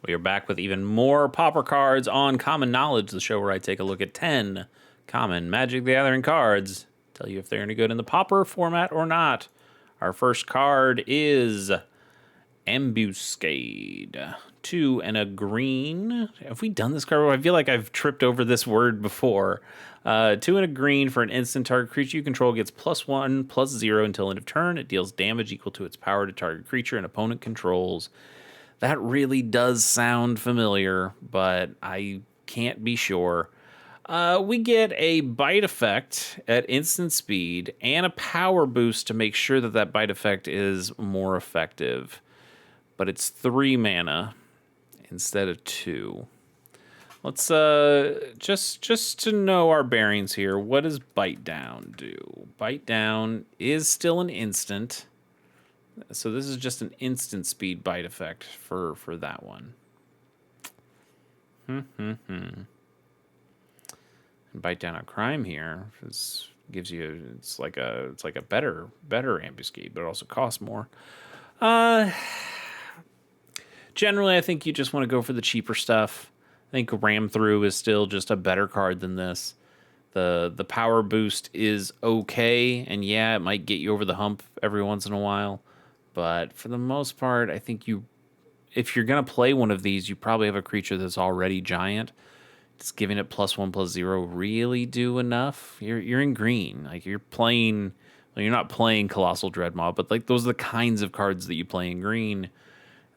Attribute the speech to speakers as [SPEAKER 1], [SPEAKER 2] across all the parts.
[SPEAKER 1] We are back with even more Pauper cards on Common Knowledge, the show where I take a look at 10 common Magic the Gathering cards, tell you if they're any good in the Pauper format or not. Our first card is Ambuscade. 2 and a green. Have we done this card? I feel like I've tripped over this word before. 2 and a green for an instant. Target creature you control gets +1/+0 until end of turn. It deals damage equal to its power to target creature an opponent controls. That really does sound familiar, but I can't be sure. We get a bite effect at instant speed and a power boost to make sure that that bite effect is more effective. But it's 3 mana instead of 2. Let's just to know our bearings here. What does Bite Down do? Bite Down is still an instant. So this is just an instant speed bite effect for that one. And Bite Down on Crime here gives you it's like a better ambuscade, but it also costs more. Generally, I think you just want to go for the cheaper stuff. I think Ram Through is still just a better card than this. The power boost is okay, and yeah, it might get you over the hump every once in a while. But for the most part, I think if you're going to play one of these, you probably have a creature that's already giant. Just giving it +1/+0 really do enough. You're in green. Like you're playing, well, you're not playing Colossal Dreadmaw, but like those are the kinds of cards that you play in green.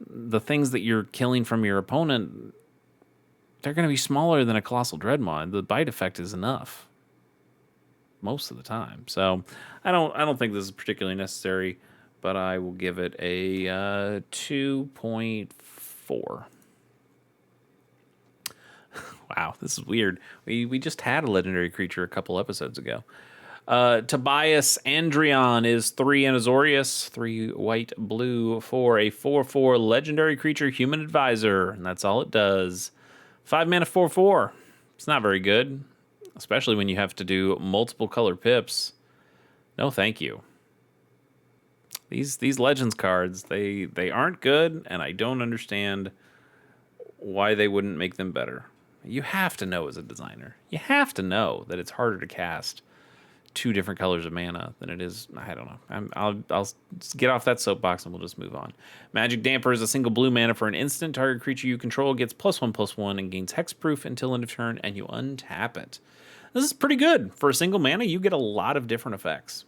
[SPEAKER 1] The things that you're killing from your opponent, they're going to be smaller than a Colossal Dreadmaw. The bite effect is enough most of the time. So I don't think this is particularly necessary, but I will give it a 2.4. Wow, this is weird. We just had a legendary creature a couple episodes ago. Tobias Andrion is 3 and Azorius, 3 white, blue for a 4/4 legendary creature, human advisor, and that's all it does. 5 mana 4/4. It's not very good, especially when you have to do multiple color pips. No, thank you. These Legends cards, they aren't good, and I don't understand why they wouldn't make them better. You have to know as a designer. You have to know that it's harder to cast 2 different colors of mana than it is. I don't know. I'll get off that soapbox and we'll just move on. Magic Damper is a single blue mana for an instant. Target creature you control gets +1/+1 and gains hexproof until end of turn, and you untap it. This is pretty good. For a single mana, you get a lot of different effects.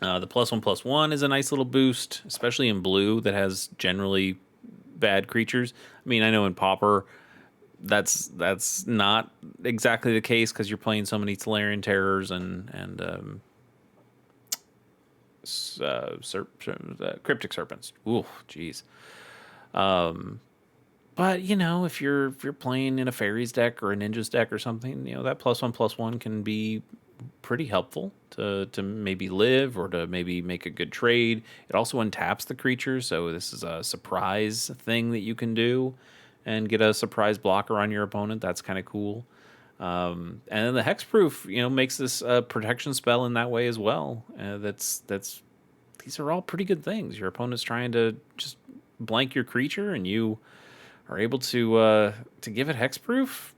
[SPEAKER 1] The +1/+1 is a nice little boost, especially in blue that has generally bad creatures. I mean, I know in Pauper, that's not exactly the case because you're playing so many Tolarian Terrors and Cryptic Serpents. Ooh, jeez. But you know, if you're playing in a Fairies deck or a Ninjas deck or something, you know that +1/+1 can be pretty helpful to maybe live or to maybe make a good trade. It also untaps the creature, so this is a surprise thing that you can do and get a surprise blocker on your opponent. That's kind of cool. And then the hexproof, you know, makes this a protection spell in that way as well. These are all pretty good things. Your opponent's trying to just blank your creature, and you are able to give it hexproof.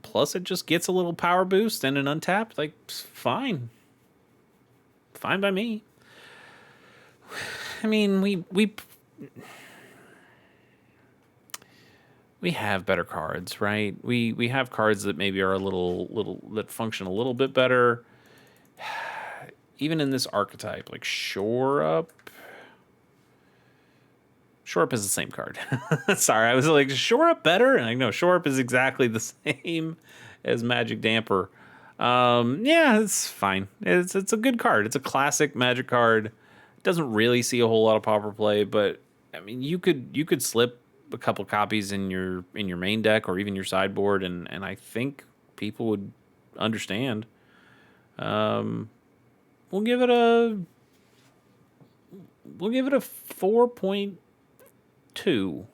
[SPEAKER 1] Plus, it just gets a little power boost and an untap. Like, fine by me. I mean, we have better cards, right? We have cards that maybe are a little that function a little bit better. Even in this archetype, like Shore Up. Shore Up is the same card. Sorry, I was like, Shore Up better? And I know Shore Up is exactly the same as Magic Damper. Yeah, it's fine. It's a good card. It's a classic Magic card. Doesn't really see a whole lot of Pauper play, but I mean, you could slip a couple copies in your main deck or even your sideboard, and I think people would understand. We'll give it a 4.2.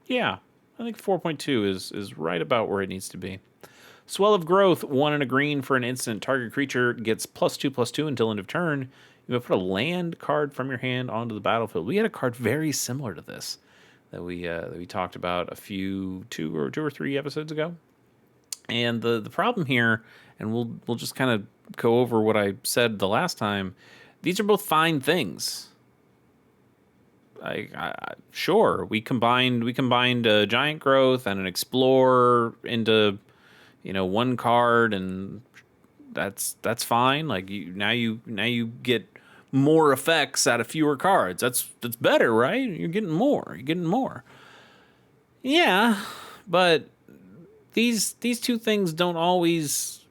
[SPEAKER 1] Yeah, I think 4.2 is right about where it needs to be. Swell of Growth, 1 and a green for an instant. Target creature gets +2/+2 until end of turn. You may put a land card from your hand onto the battlefield. We had a card very similar to this that we talked about two or three episodes ago. And the problem here, and we'll just kind of go over what I said the last time. These are both fine things. Sure, we combined a giant growth and an explorer into one card, and that's fine. Like you get more effects out of fewer cards. That's better, right? You're getting more. Yeah, but these two things don't always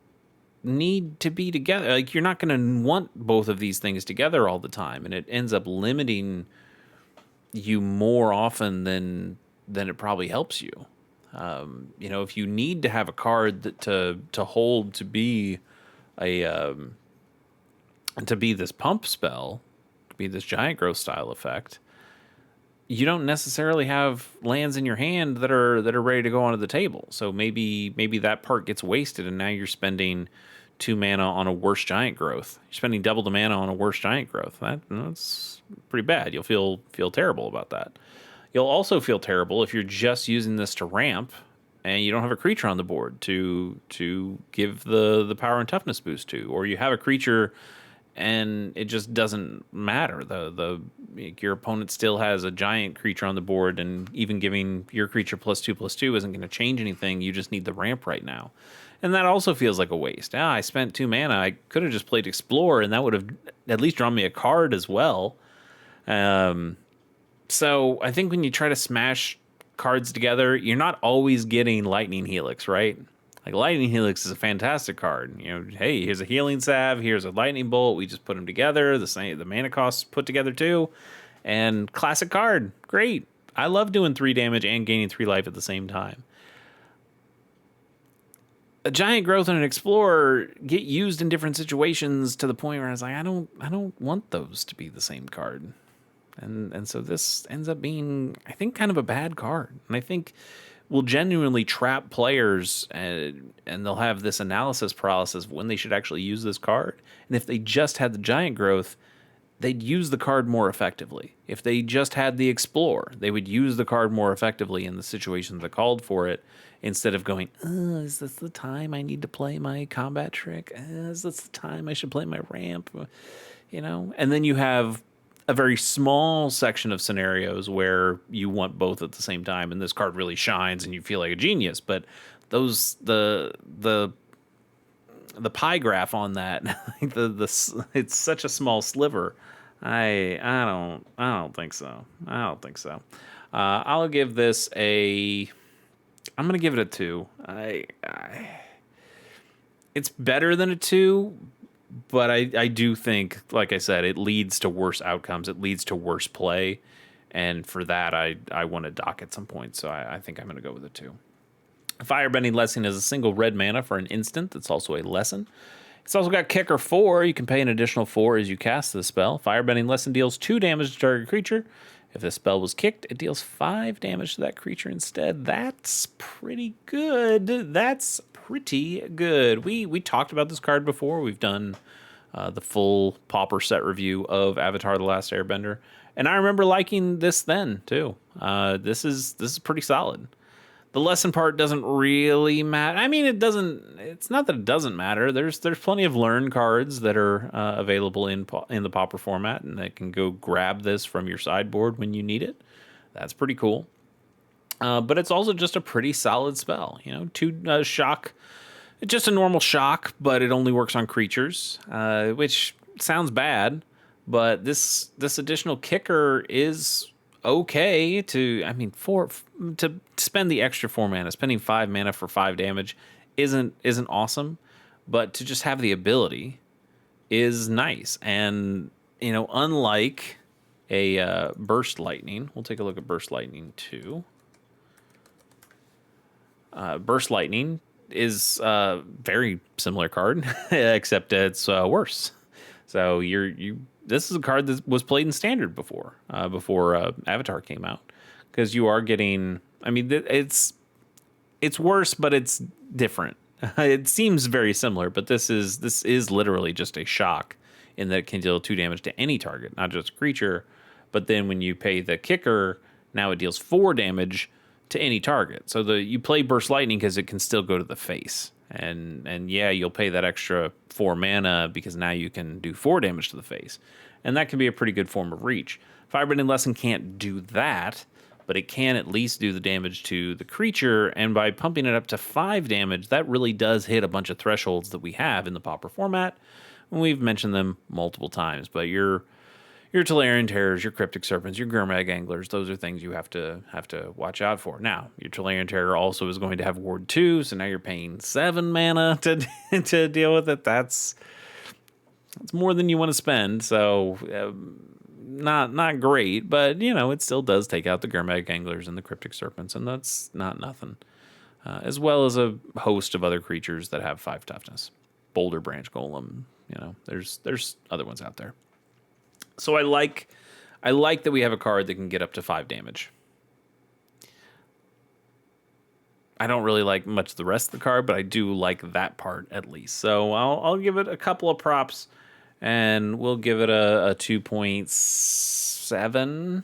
[SPEAKER 1] need to be together. Like, you're not going to want both of these things together all the time, and it ends up limiting you more often than it probably helps you. If you need to have a card to hold to be this pump spell, to be this giant growth style effect, you don't necessarily have lands in your hand that are ready to go onto the table. So maybe that part gets wasted, and now you're spending 2 mana on a worse giant growth. You're spending double the mana on a worse giant growth. That's pretty bad. You'll feel terrible about that. You'll also feel terrible if you're just using this to ramp and you don't have a creature on the board to give the power and toughness boost to, or you have a creature and it just doesn't matter. Your opponent still has a giant creature on the board, and even giving your creature +2/+2 isn't going to change anything. You just need the ramp right now. And that also feels like a waste. I spent 2 mana. I could have just played Explore, and that would have at least drawn me a card as well. So I think when you try to smash cards together, you're not always getting Lightning Helix, right? Like, Lightning Helix is a fantastic card. Hey, here's a Healing Salve, here's a Lightning Bolt. We just put them together. The mana costs put together too. And classic card. Great. I love doing 3 damage and gaining 3 life at the same time. A giant growth and an explorer get used in different situations to the point where I was like, I don't want those to be the same card. And so this ends up being, I think, kind of a bad card. And I think will genuinely trap players, and they'll have this analysis paralysis of when they should actually use this card. And if they just had the giant growth, they'd use the card more effectively. If they just had the explore, they would use the card more effectively in the situations that called for it, instead of going, is this the time I need to play my combat trick? Is this the time I should play my ramp? And then you have a very small section of scenarios where you want both at the same time, and this card really shines and you feel like a genius. But the pie graph on that, it's such a small sliver. I don't think so. I'll give this I'm gonna give it a 2. It's better than a 2, but I do think, like I said, it leads to worse outcomes. It leads to worse play, and for that, I want to dock at some point. So I think I'm gonna go with a 2. Firebending Lesson is a single red mana for an instant. It's also a lesson. It's also got Kicker 4. You can pay an additional 4 as you cast the spell. Firebending Lesson deals 2 damage to target creature. If the spell was kicked, it deals 5 damage to that creature instead. That's pretty good. We talked about this card before. We've done the full Pauper set review of Avatar: The Last Airbender, and I remember liking this then too. This is pretty solid. The lesson part doesn't really matter. I mean, it doesn't. It's not that it doesn't matter. There's plenty of learn cards that are available in the Pauper format, and that can go grab this from your sideboard when you need it. That's pretty cool. But it's also just a pretty solid spell. 2 shock. It's just a normal shock, but it only works on creatures, which sounds bad. But this additional kicker is okay to spend the extra 4 mana. Spending 5 mana for 5 damage isn't awesome, but to just have the ability is nice. And unlike a Burst Lightning, we'll take a look at Burst Lightning 2. Burst Lightning is a very similar card, except it's worse. So this is a card that was played in Standard before Avatar came out, because you are getting. I mean, it's worse, but it's different. It seems very similar, but this is literally just a shock in that it can deal 2 damage to any target, not just a creature. But then when you pay the kicker, Now it deals 4 damage to any target. So you play Burst Lightning because it can still go to the face. And yeah, you'll pay that extra 4 mana because now you can do 4 damage to the face. And that can be a pretty good form of reach. Firebending Lesson can't do that, but it can at least do the damage to the creature, and by pumping it up to 5 damage, that really does hit a bunch of thresholds that we have in the Pauper format. And we've mentioned them multiple times, but your Tolarian Terrors, your Cryptic Serpents, your Gurmag Anglers, those are things you have to watch out for. Now, your Tolarian Terror also is going to have Ward 2, so now you're paying 7 mana to deal with it. That's more than you want to spend, so not great, but, it still does take out the Gurmag Anglers and the Cryptic Serpents, and that's not nothing. As well as a host of other creatures that have 5 toughness. Boulder Branch Golem, there's other ones out there. So I like that we have a card that can get up to 5 damage. I don't really like much of the rest of the card, but I do like that part at least. So I'll give it a couple of props, and we'll give it a 2.7.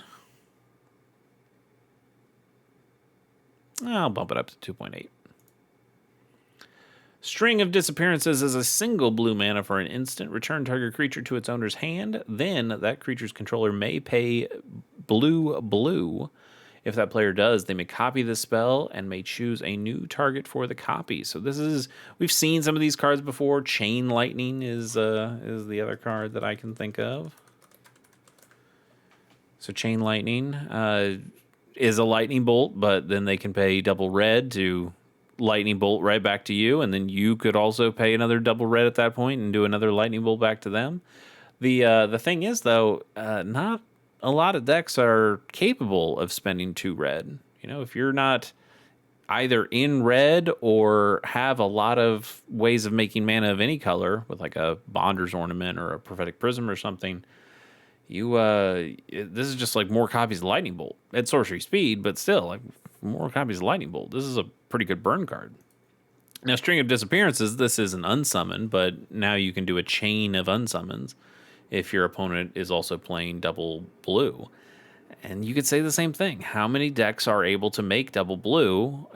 [SPEAKER 1] I'll bump it up to 2.8. String of Disappearances is a single blue mana for an instant. Return target creature to its owner's hand. Then that creature's controller may pay blue. If that player does, they may copy the spell and may choose a new target for the copy. So we've seen some of these cards before. Chain Lightning is the other card that I can think of. So Chain Lightning is a lightning bolt, but then they can pay double red to lightning bolt right back to you, and then you could also pay another double red at that point and do another lightning bolt back to them. The thing is, though, not a lot of decks are capable of spending 2 red. If you're not either in red or have a lot of ways of making mana of any color with like a Bonder's Ornament or a Prophetic Prism or something, this is just like more copies of Lightning Bolt at sorcery speed, but still like more copies of Lightning Bolt. This is a pretty good burn card. Now, String of Disappearances, this is an unsummon, but now you can do a chain of unsummons if your opponent is also playing double blue. And you could say the same thing. How many decks are able to make double blue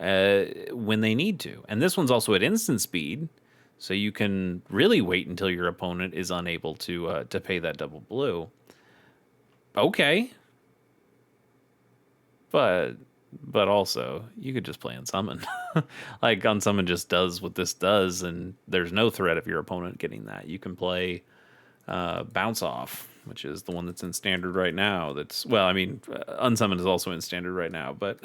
[SPEAKER 1] when they need to? And this one's also at instant speed, so you can really wait until your opponent is unable to pay that double blue. Okay. But also, you could just play Unsummon. Like, Unsummon just does what this does, and there's no threat of your opponent getting that. You can play Bounce Off, which is the one that's in Standard right now. Unsummon is also in Standard right now, but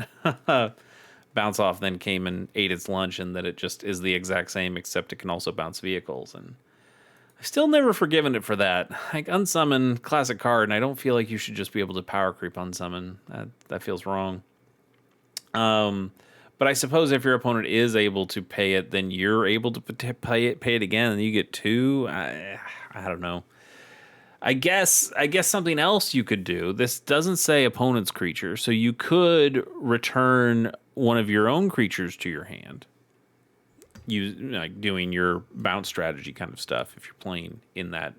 [SPEAKER 1] Bounce Off then came and ate its lunch, and that it just is the exact same, except it can also bounce vehicles, and I've still never forgiven it for that. Like, Unsummon, classic card, and I don't feel like you should just be able to power creep Unsummon. That feels wrong. But I suppose if your opponent is able to pay it, then you're able to pay it again, and you get 2. I don't know. I guess something else you could do. This doesn't say opponent's creature, so you could return one of your own creatures to your hand. Doing your bounce strategy kind of stuff if you're playing in that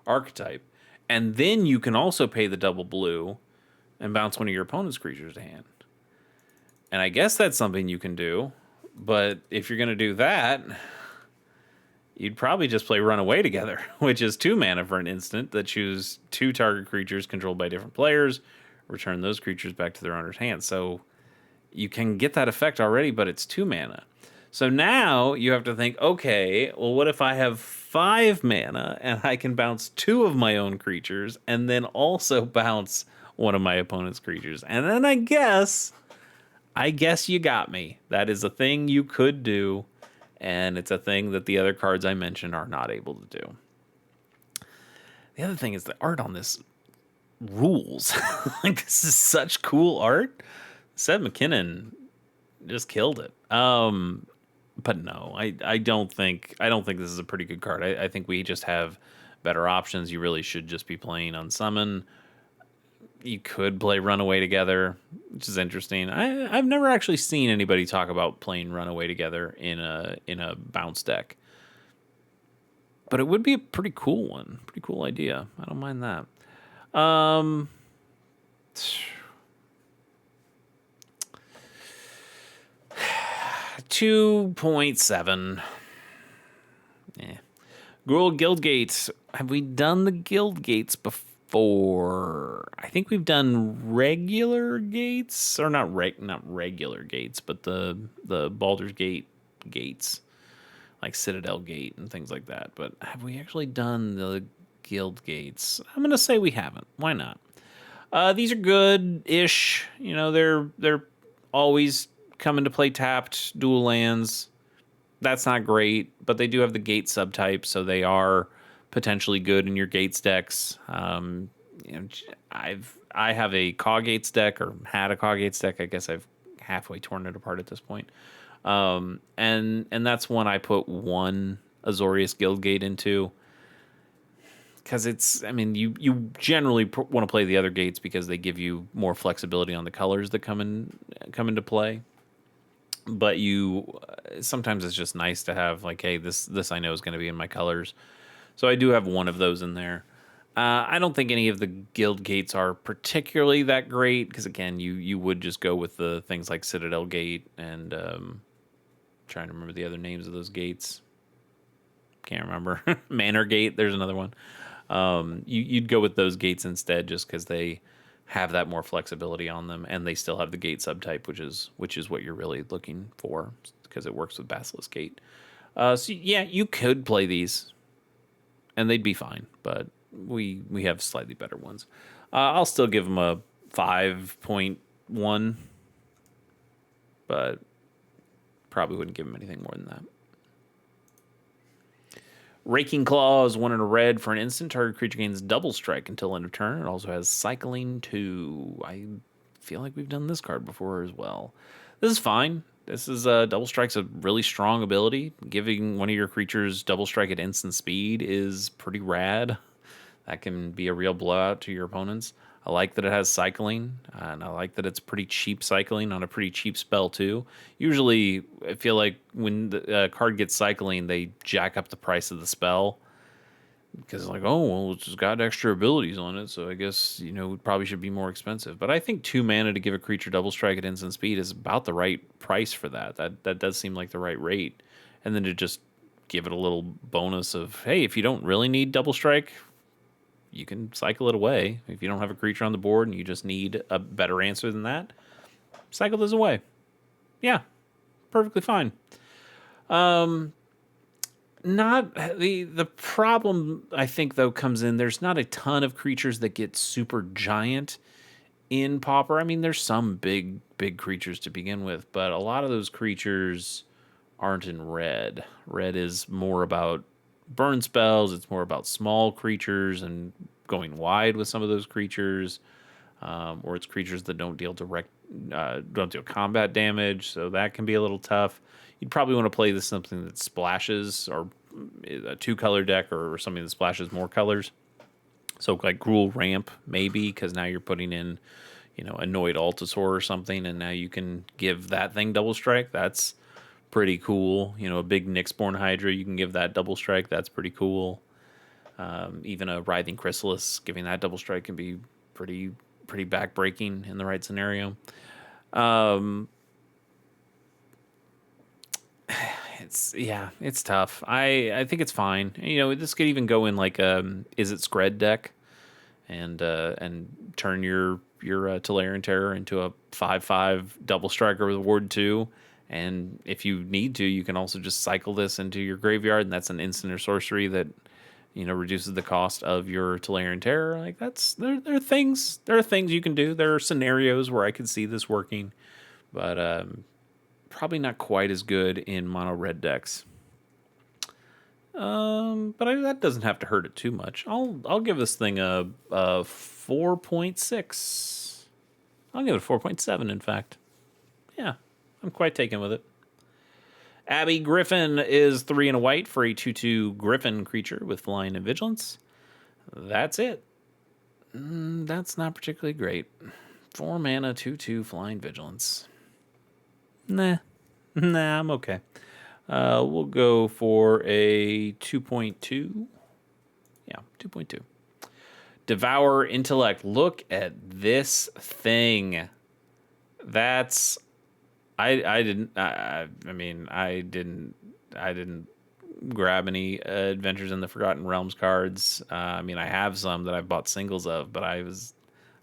[SPEAKER 1] archetype. And then you can also pay the double blue and bounce one of your opponent's creatures to hand. And I guess that's something you can do, but if you're going to do that, you'd probably just play Runaway Together, which is 2 mana for an instant that choose 2 target creatures controlled by different players, return those creatures back to their owner's hand. So you can get that effect already, but it's 2 mana. So now you have to think, okay, well, what if I have 5 mana and I can bounce 2 of my own creatures and then also bounce one of my opponent's creatures? And then I guess you got me. That is a thing you could do, and it's a thing that the other cards I mentioned are not able to do. The other thing is the art on this rules. Like, this is such cool art. Seth McKinnon just killed it. But no, I don't think this is a pretty good card. I think we just have better options. You really should just be playing Unsummon. You could play Runaway Together, which is interesting. I've never actually seen anybody talk about playing Runaway Together in a bounce deck. But it would be a pretty cool one. Pretty cool idea. I don't mind that. 2.7. Yeah. Gruul Guild Gates. Have we done the Guild Gates before? I think we've done regular gates, or not regular gates, but the Baldur's Gate gates, like Citadel Gate and things like that. But have we actually done the Guild Gates? I'm gonna say we haven't. Why not? These are good-ish. You know, they're always coming to play tapped dual lands. That's not great, but they do have the gate subtype, so they are potentially good in your gates decks. You know, I have a Caw Gates deck, or had a Caw Gates deck. I guess I've halfway torn it apart at this point. And that's one I put one Azorius Guildgate into, because it's, I mean, you generally want to play the other gates because they give you more flexibility on the colors that come into play. But you sometimes it's just nice to have, like, hey, this I know is going to be in my colors, so I do have one of those in there. I don't think any of the guild gates are particularly that great, because again, you would just go with the things like Citadel Gate and trying to remember the other names of those gates. Can't remember. Manor Gate. There's another one. You'd go with those gates instead, just because they have that more flexibility on them, and they still have the gate subtype, which is what you're really looking for, because it works with Basilisk Gate. So yeah, you could play these, and they'd be fine, but we have slightly better ones. I'll still give them a 5.1, but probably wouldn't give them anything more than that. Raking Claw is 1 and a red for an instant. Target creature gains double strike until end of turn. It also has Cycling 2. I feel like we've done this card before as well. This is fine. This is double strike's a really strong ability. Giving one of your creatures double strike at instant speed is pretty rad. That can be a real blowout to your opponents. I like that it has cycling, and I like that it's pretty cheap cycling on a pretty cheap spell too. Usually, I feel like when the card gets cycling, they jack up the price of the spell, because like, oh, well, it's just got extra abilities on it, so I guess, you know, it probably should be more expensive. But I think 2 mana to give a creature double strike at instant speed is about the right price for that. That does seem like the right rate. And then to just give it a little bonus of, hey, if you don't really need double strike, you can cycle it away. If you don't have a creature on the board and you just need a better answer than that, cycle this away. Yeah, perfectly fine. Not the problem, I think, though, comes in, there's not a ton of creatures that get super giant in Pauper. I mean, there's some big creatures to begin with, but a lot of those creatures aren't in red. Red is more about burn spells. It's more about small creatures and going wide with some of those creatures, or it's creatures that don't deal combat damage, so that can be a little tough. You'd probably want to play this something that splashes, or a 2-color deck, or something that splashes more colors. So like Gruul Ramp, maybe, because now you're putting in, you know, Annoyed Altasaur or something, and now you can give that thing double strike. That's pretty cool. You know, a big Nyxborn Hydra, you can give that double strike. That's pretty cool. Even a Writhing Chrysalis, giving that double strike can be pretty backbreaking in the right scenario. It's tough. I think it's fine. You know, this could even go in like Is It Scred deck, and turn your Tolarian Terror into a 5/5 double striker with Ward 2. And if you need to, you can also just cycle this into your graveyard, and that's an instant or sorcery that, you know, reduces the cost of your Tolarian Terror. Like, there are things you can do. There are scenarios where I could see this working, but probably not quite as good in mono red decks. But that doesn't have to hurt it too much. I'll give this thing a 4.6. I'll give it a 4.7, in fact. Yeah, I'm quite taken with it. Abby Griffin is 3 and a white for a 2/2 Griffin creature with flying and vigilance. That's it. That's not particularly great. 4 mana, 2/2 flying vigilance. Nah, I'm okay. We'll go for a 2.2. Yeah, 2.2. Devour Intellect. Look at this thing. That's I didn't grab any Adventures in the Forgotten Realms cards. I mean, I have some that I've bought singles of, but I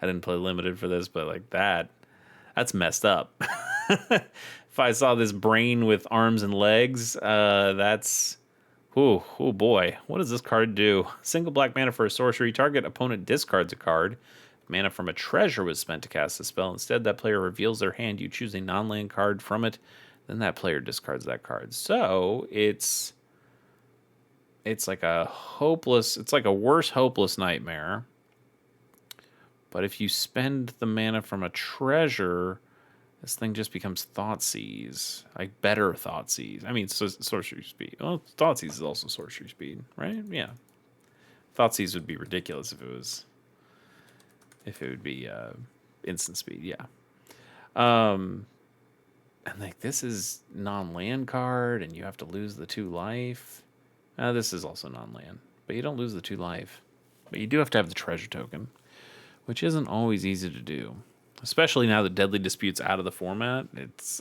[SPEAKER 1] didn't play limited for this. But like that's messed up. If I saw this brain with arms and legs, that's oh boy. What does this card do? Single black mana for a sorcery. Target opponent discards a card. Mana from a treasure was spent to cast the spell. Instead, that player reveals their hand. You choose a non-land card from it. Then that player discards that card. So it's like a hopeless. It's like a worse hopeless nightmare. But if you spend the mana from a treasure, this thing just becomes Thoughtseize, like better Thoughtseize. I mean, sorcery speed. Well, Thoughtseize is also sorcery speed, right? Yeah, Thoughtseize would be ridiculous if it would be instant speed. Yeah. And like this is non-land card, and you have to lose the 2 life. This is also non-land, but you don't lose the 2 life. But you do have to have the treasure token, which isn't always easy to do. Especially now that Deadly Dispute's out of the format,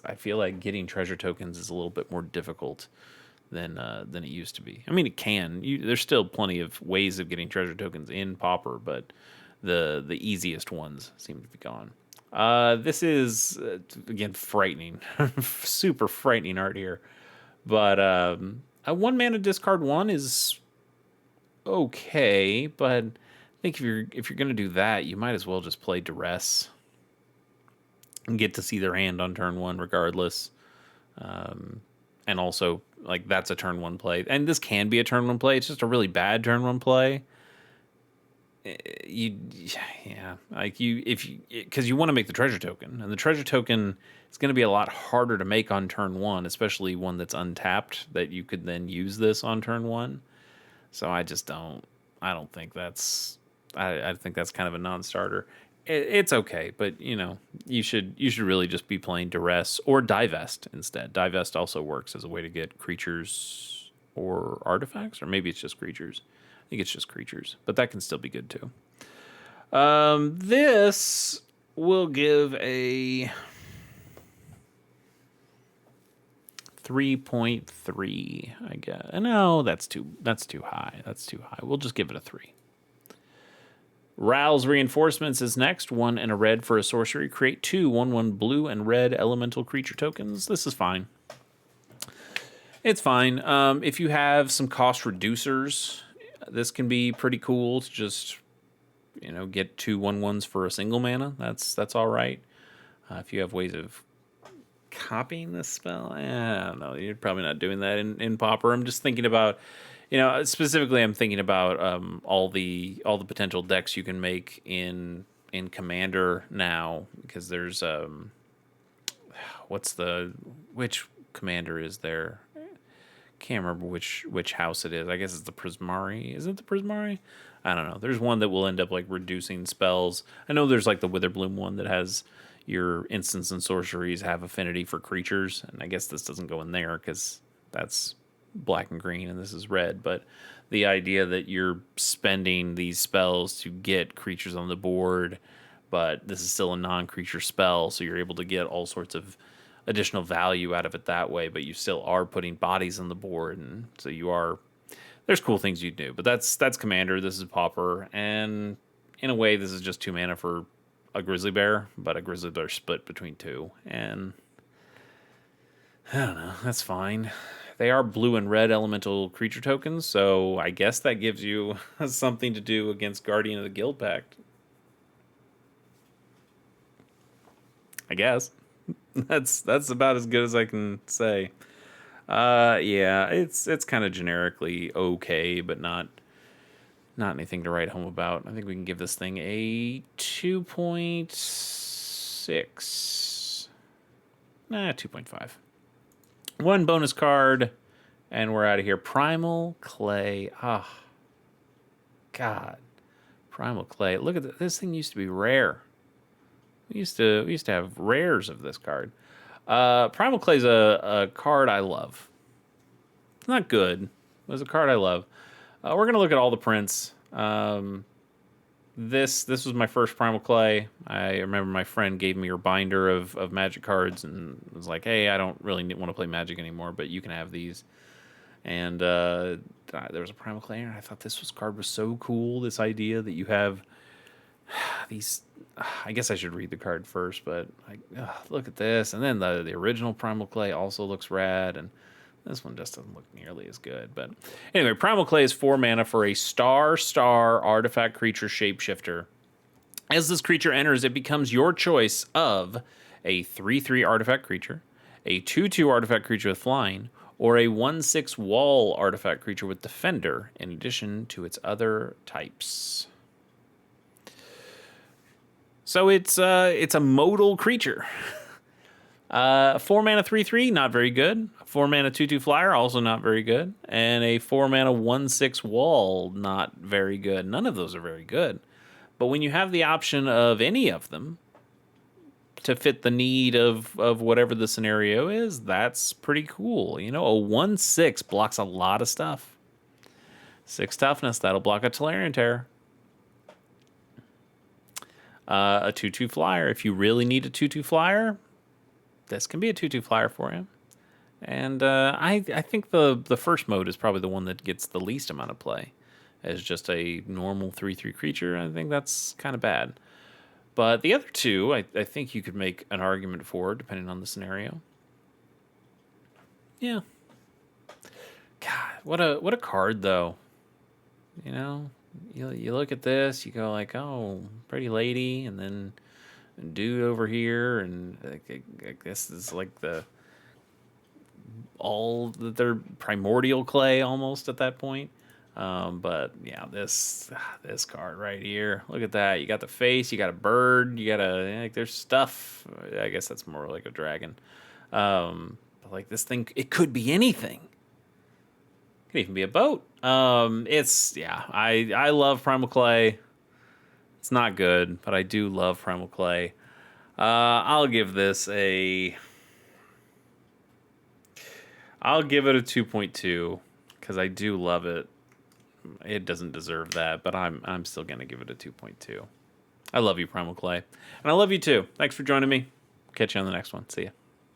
[SPEAKER 1] I feel like getting treasure tokens is a little bit more difficult than it used to be. I mean, it can. There's still plenty of ways of getting treasure tokens in Pauper, but the easiest ones seem to be gone. This is again frightening, super frightening art here. But a 1 mana discard 1 is okay, but I think if you're gonna do that, you might as well just play Duress and get to see their hand on turn 1 regardless. And also, like, that's a turn 1 play. And this can be a turn 1 play. It's just a really bad turn 1 play. Because you want to make the treasure token. And the treasure token is going to be a lot harder to make on turn 1, especially one that's untapped that you could then use this on turn 1. So I don't think I think that's kind of a non-starter. It's okay, but you should really just be playing Duress or Divest instead. Divest also works as a way to get creatures or artifacts, or maybe it's just creatures. I think it's just creatures, but that can still be good too. This will give a 3.3, I guess. No, that's too high. That's too high. We'll just give it a 3. Ral's Reinforcements is next. 1 and a red for a sorcery. Create 2 1/1 blue and red elemental creature tokens. This is fine. It's fine. If you have some cost reducers, this can be pretty cool to just get 2 1/1s for a single mana. That's all right. If you have ways of copying this spell, I don't know. You're probably not doing that in Pauper. I'm just thinking about. Specifically, I'm thinking about all the potential decks you can make in Commander now, because there's which Commander is there? Can't remember which house it is. I guess it's the Prismari. Is it the Prismari? I don't know. There's one that will end up like reducing spells. I know there's like the Witherbloom one that has your instants and sorceries have affinity for creatures, and I guess this doesn't go in there because that's black and green and this is red. But the idea that you're spending these spells to get creatures on the board, but this is still a non-creature spell, so you're able to get all sorts of additional value out of it that way, but you still are putting bodies on the board, and so there's cool things you do. But that's Commander. This is Pauper, and in a way this is just 2 mana for a Grizzly Bear, but a Grizzly Bear split between 2, and I don't know, that's fine. They are blue and red elemental creature tokens, so I guess that gives you something to do against Guardian of the Guild Pact. I guess. That's about as good as I can say. Yeah, it's kind of generically okay, but not anything to write home about. I think we can give this thing a 2.6. 2.5. 1 bonus card, and we're out of here. Primal Clay. God. Primal Clay. Look at this thing used to be rare. We used to have rares of this card. Primal Clay is a card I love. It's not good, but it's a card I love. We're going to look at all the prints. this was my first Primal Clay. I remember my friend gave me her binder of Magic cards and was like, "Hey, I don't really want to play Magic anymore, but you can have these." And there was a Primal Clay, and I thought this card was so cool. This idea that you have these. I guess I should read the card first, but like, look at this, and then the original Primal Clay also looks rad, and this one just doesn't look nearly as good. But anyway, Primal Clay is 4 mana for a star artifact creature shapeshifter. As this creature enters, it becomes your choice of a 3/3 artifact creature, a 2/2 artifact creature with flying, or a 1/6 wall artifact creature with defender, in addition to its other types. So it's a modal creature. 4 mana 3/3, not very good. 4 mana 2/2 flyer, also not very good. And a 4 mana 1/6 wall, not very good. None of those are very good. But when you have the option of any of them to fit the need of whatever the scenario is, that's pretty cool. You know, a 1/6 blocks a lot of stuff. 6 toughness, that'll block a Tolarian Terror. A 2/2 flyer, if you really need a 2/2 flyer, this can be a 2/2 flyer for you. And I think the first mode is probably the one that gets the least amount of play as just a normal 3/3 creature. I think that's kind of bad. But the other two, I think you could make an argument for, depending on the scenario. Yeah. God, what a card, though. You know, you look at this, you go like, oh, pretty lady, and then dude over here, and I guess this is like all that they're primordial clay almost at that point. But yeah, this card right here, look at that. You got the face, you got a bird, you got like there's stuff. I guess that's more like a dragon. But like this thing, it could be anything. It could even be a boat. I love Primal Clay. It's not good, but I do love Primal Clay. I'll give it a 2.2 because I do love it. It doesn't deserve that, but I'm still gonna give it a 2.2. I love you, Primal Clay, and I love you too. Thanks for joining me. Catch you on the next one. See ya.